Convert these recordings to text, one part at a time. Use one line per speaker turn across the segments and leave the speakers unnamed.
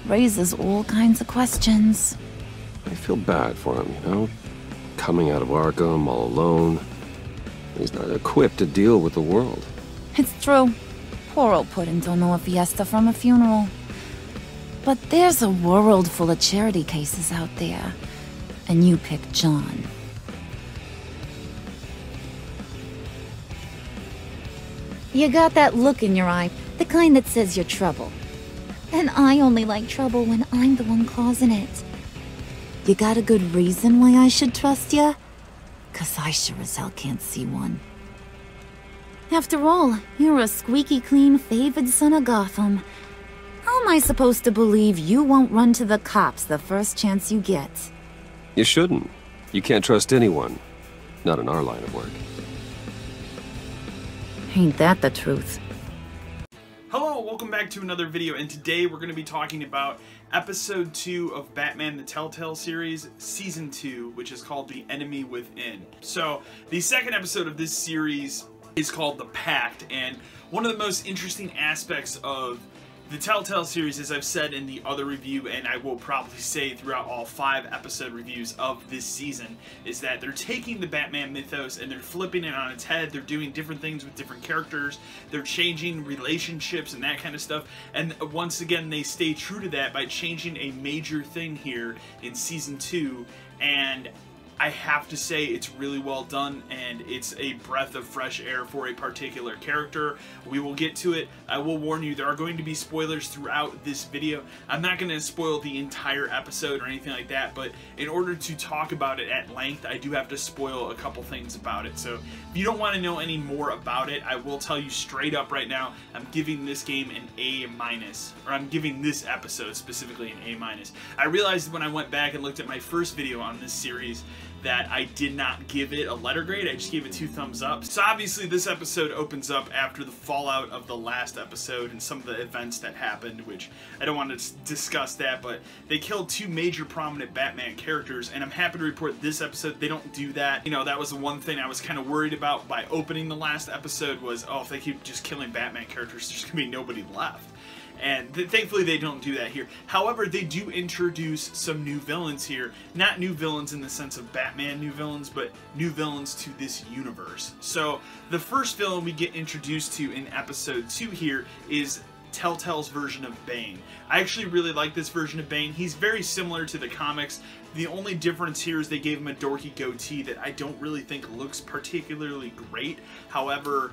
Raises all kinds of questions.
I feel bad for him, you know? Coming out of Arkham all alone. He's not equipped to deal with the world.
It's true. Poor old Puddin' don't know a fiesta from a funeral. But there's a world full of charity cases out there. And you picked John. You got that look in your eye, the kind that says you're trouble. And I only like trouble when I'm the one causing it. You got a good reason why I should trust you? 'Cause I sure as hell can't see one. After all, you're a squeaky clean favored son of Gotham. How am I supposed to believe you won't run to the cops the first chance you get?
You shouldn't. You can't trust anyone. Not in our line of work.
Ain't that the truth?
Hello, welcome back to another video, and today we're going to be talking about episode 2 of Batman the Telltale series, season 2, which is called The Enemy Within. So, the second episode of this series is called The Pact, and one of the most interesting aspects of the Telltale series, as I've said in the other review, and I will probably say throughout all 5 episode reviews of this season, is that they're taking the Batman mythos and they're flipping it on its head. They're doing different things with different characters. They're changing relationships and that kind of stuff. And once again, they stay true to that by changing a major thing here in season 2. And I have to say it's really well done, and it's a breath of fresh air for a particular character. We will get to it. I will warn you, there are going to be spoilers throughout this video. I'm not going to spoil the entire episode or anything like that, but in order to talk about it at length, I do have to spoil a couple things about it. So if you don't want to know any more about it, I will tell you straight up right now, I'm giving this game an A-, or I'm giving this episode specifically an A-. I realized when I went back and looked at my first video on this series that I did not give it a letter grade. I just gave it 2 thumbs up. So obviously this episode opens up after the fallout of the last episode and some of the events that happened, which I don't want to discuss that, but they killed 2 major prominent Batman characters, and I'm happy to report this episode they don't do that. You know, that was the one thing I was kind of worried about by opening the last episode was, oh, if they keep just killing Batman characters, there's gonna be nobody left. And thankfully they don't do that here. However, they do introduce some new villains here. Not new villains in the sense of Batman new villains, but new villains to this universe. So the first villain we get introduced to in episode 2 here is Telltale's version of Bane. I actually really like this version of Bane. He's very similar to the comics. The only difference here is they gave him a dorky goatee that I don't really think looks particularly great. However,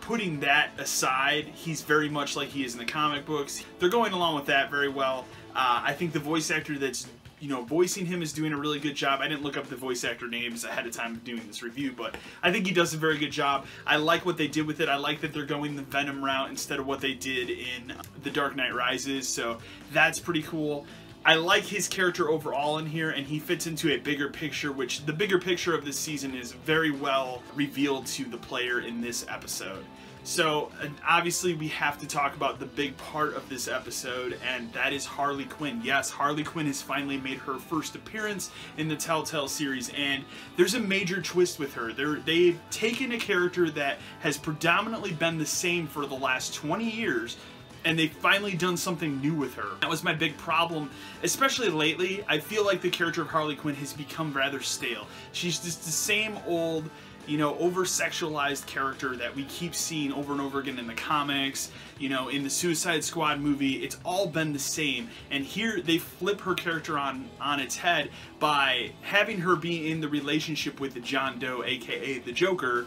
putting that aside, he's very much like he is in the comic books. They're going along with that very well. I think the voice actor that's, voicing him is doing a really good job. I didn't look up the voice actor names ahead of time of doing this review, but I think he does a very good job. I like what they did with it. I like that they're going the Venom route instead of what they did in The Dark Knight Rises, so that's pretty cool. I like his character overall in here, and he fits into a bigger picture, which the bigger picture of this season is very well revealed to the player in this episode. So, obviously we have to talk about the big part of this episode, and that is Harley Quinn. Yes, Harley Quinn has finally made her first appearance in the Telltale series, and there's a major twist with her. They've taken a character that has predominantly been the same for the last 20 years, and they've finally done something new with her. That was my big problem, especially lately. I feel like the character of Harley Quinn has become rather stale. She's just the same old, over-sexualized character that we keep seeing over and over again in the comics, in the Suicide Squad movie. It's all been the same, and here they flip her character on its head by having her be in the relationship with the John Doe, aka the Joker,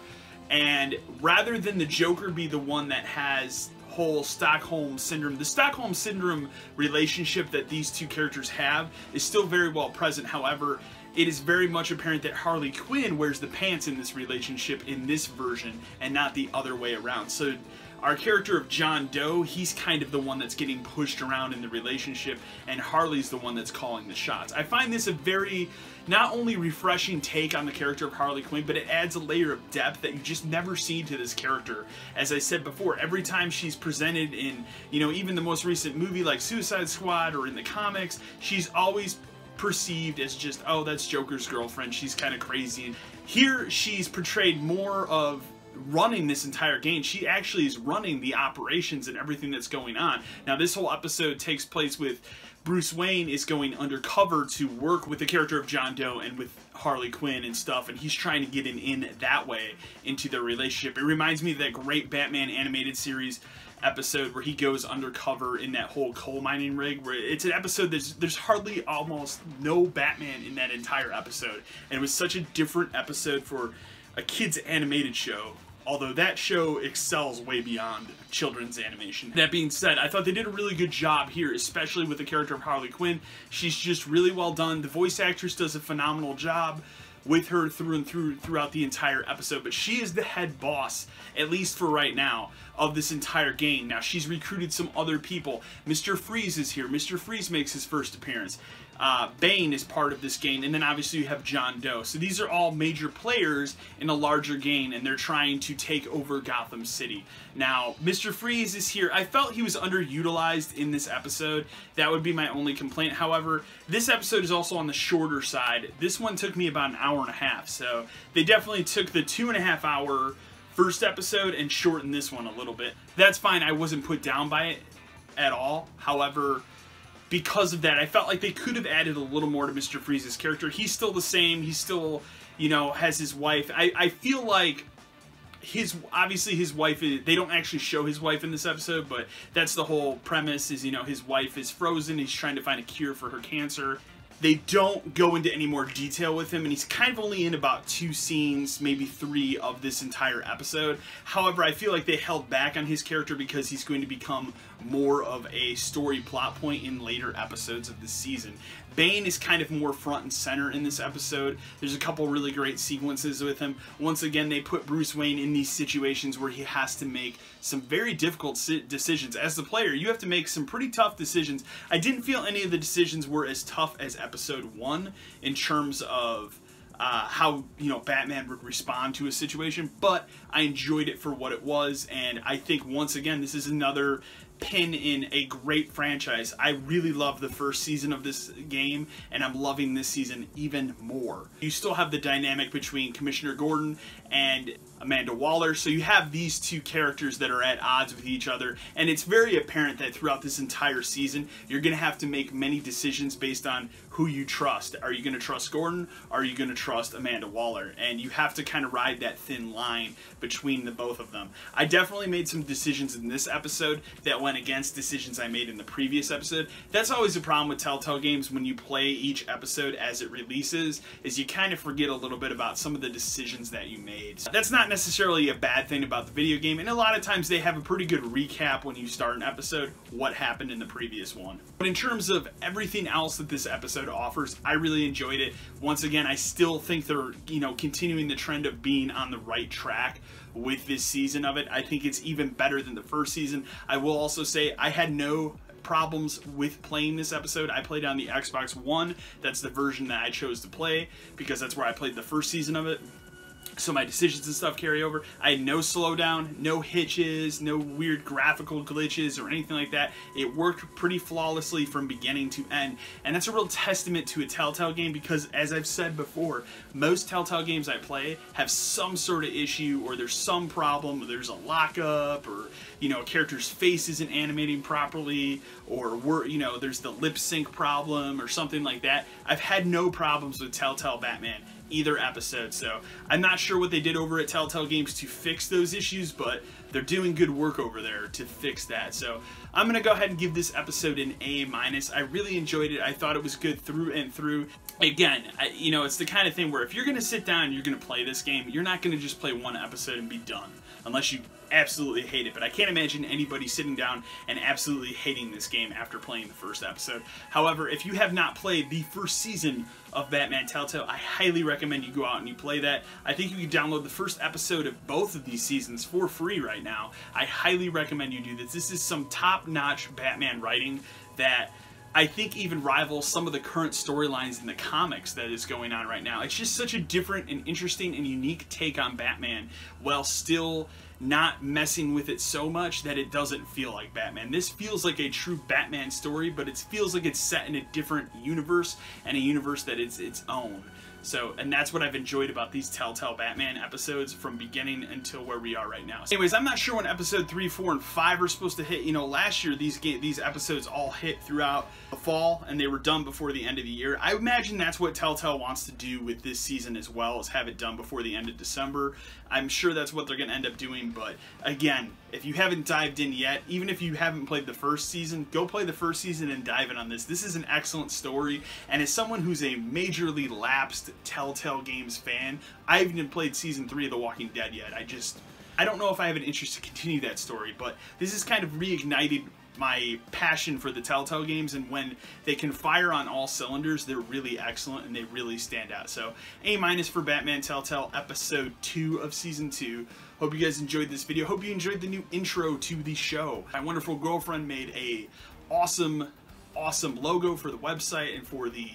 and rather than the Joker be the one that has whole Stockholm Syndrome. The Stockholm Syndrome relationship that these 2 characters have is still very well present. However, it is very much apparent that Harley Quinn wears the pants in this relationship in this version and not the other way around. So our character of John Doe, he's kind of the one that's getting pushed around in the relationship, and Harley's the one that's calling the shots. I find this a very, not only refreshing take on the character of Harley Quinn, but it adds a layer of depth that you just never see to this character. As I said before, every time she's presented in, even the most recent movie like Suicide Squad or in the comics, she's always perceived as just, oh, that's Joker's girlfriend, she's kind of crazy. And here she's portrayed more of running this entire game. She actually is running the operations and everything that's going on. Now, this whole episode takes place with Bruce Wayne is going undercover to work with the character of John Doe and with Harley Quinn and stuff, and he's trying to get in that way into their relationship. It reminds me of that great Batman animated series episode where he goes undercover in that whole coal mining rig, where it's an episode there's hardly almost no Batman in that entire episode, and it was such a different episode for a kids animated show, although that show excels way beyond children's animation. That being said, I thought they did a really good job here, especially with the character of Harley Quinn. She's just really well done. The voice actress does a phenomenal job with her through and throughout the entire episode, but she is the head boss, at least for right now, of this entire game. Now, she's recruited some other people. Mr. Freeze is here. Mr. Freeze makes his first appearance. Bane is part of this game, and then obviously you have John Doe. So these are all major players in a larger game, and they're trying to take over Gotham City. Now, Mr. Freeze is here. I felt he was underutilized in this episode. That would be my only complaint. However, this episode is also on the shorter side. This one took me about an hour and a half, so they definitely took the 2.5 hour first episode and shortened this one a little bit. That's fine. I wasn't put down by it at all. However, because of that, I felt like they could have added a little more to Mr. Freeze's character. He's still the same. He's still, you know, has his wife. I feel like obviously his wife they don't actually show his wife in this episode, but that's the whole premise is, you know, his wife is frozen. He's trying to find a cure for her cancer. They don't go into any more detail with him, and he's kind of only in about 2 scenes, maybe 3 of this entire episode. However, I feel like they held back on his character because he's going to become more of a story plot point in later episodes of this season. Bane is kind of more front and center in this episode. There's a couple really great sequences with him. Once again, they put Bruce Wayne in these situations where he has to make some very difficult decisions. As the player, you have to make some pretty tough decisions. I didn't feel any of the decisions were as tough as episode 1 in terms of how, you know, Batman would respond to a situation, but I enjoyed it for what it was, and I think once again this is another pin in a great franchise. I really love the first season of this game, and I'm loving this season even more. You still have the dynamic between Commissioner Gordon and Amanda Waller, so you have these two characters that are at odds with each other, and it's very apparent that throughout this entire season you're going to have to make many decisions based on who you trust. Are you going to trust Gordon? Are you going to trust Amanda Waller? And you have to kind of ride that thin line between the both of them. I definitely made some decisions in this episode that went against decisions I made in the previous episode. That's always a problem with Telltale games when you play each episode as it releases, is you kind of forget a little bit about some of the decisions that you made. That's not necessarily a bad thing about the video game, and a lot of times they have a pretty good recap when you start an episode, what happened in the previous one. But in terms of everything else that this episode offers, I really enjoyed it. Once again, I still think they're, you know, continuing the trend of being on the right track with this season of it. I think it's even better than the first season. I will also say I had no problems with playing this episode. I played on the Xbox One. That's the version that I chose to play because that's where I played the first season of it. So my decisions and stuff carry over. I had no slowdown, no hitches, no weird graphical glitches or anything like that. It worked pretty flawlessly from beginning to end. And that's a real testament to a Telltale game because, as I've said before, most Telltale games I play have some sort of issue, or there's some problem, or there's a lockup, or, you know, a character's face isn't animating properly, or, you know, there's the lip sync problem or something like that. I've had no problems with Telltale Batman either episode, so I'm not sure what they did over at Telltale Games to fix those issues, but they're doing good work over there to fix that. So I'm gonna go ahead and give this episode an A-. I really enjoyed it. I thought it was good through and through. Again, you know, it's the kind of thing where if you're gonna sit down and you're gonna play this game, you're not gonna just play one episode and be done, unless you absolutely hate it. But I can't imagine anybody sitting down and absolutely hating this game after playing the first episode. However, if you have not played the first season of Batman Telltale, I highly recommend you go out and you play that. I think you can download the first episode of both of these seasons for free right now. I highly recommend you do this. This is some top-notch Batman writing that I think even rivals some of the current storylines in the comics that is going on right now. It's just such a different and interesting and unique take on Batman, while still not messing with it so much that it doesn't feel like Batman. This feels like a true Batman story, but it feels like it's set in a different universe, and a universe that is its own. So, and that's what I've enjoyed about these Telltale Batman episodes from beginning until where we are right now. Anyways, I'm not sure when episode 3, 4, and 5 are supposed to hit. You know, last year these episodes all hit throughout the fall, and they were done before the end of the year. I imagine that's what Telltale wants to do with this season as well, is have it done before the end of December. I'm sure that's what they're going to end up doing, but again, if you haven't dived in yet, even if you haven't played the first season, go play the first season and dive in on this. This is an excellent story, and as someone who's a majorly lapsed Telltale Games fan, I haven't even played season 3 of The Walking Dead yet. I don't know if I have an interest to continue that story, but this has kind of reignited my passion for the Telltale games, and when they can fire on all cylinders, they're really excellent and they really stand out. So A- for Batman Telltale episode 2 of season 2. Hope you guys enjoyed this video. Hope you enjoyed the new intro to the show. My wonderful girlfriend made a awesome logo for the website and for the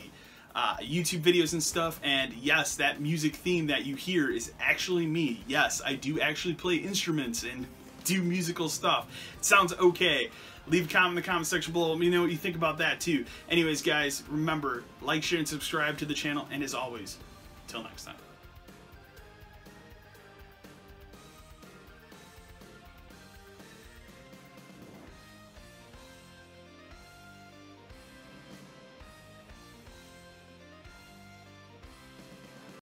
YouTube videos and stuff, and yes, that music theme that you hear is actually me. Yes, I do actually play instruments and do musical stuff. It sounds okay. Leave a comment in the comment section below. Let me know what you think about that too. Anyways, guys, remember, like, share, and subscribe to the channel, and as always, till next time.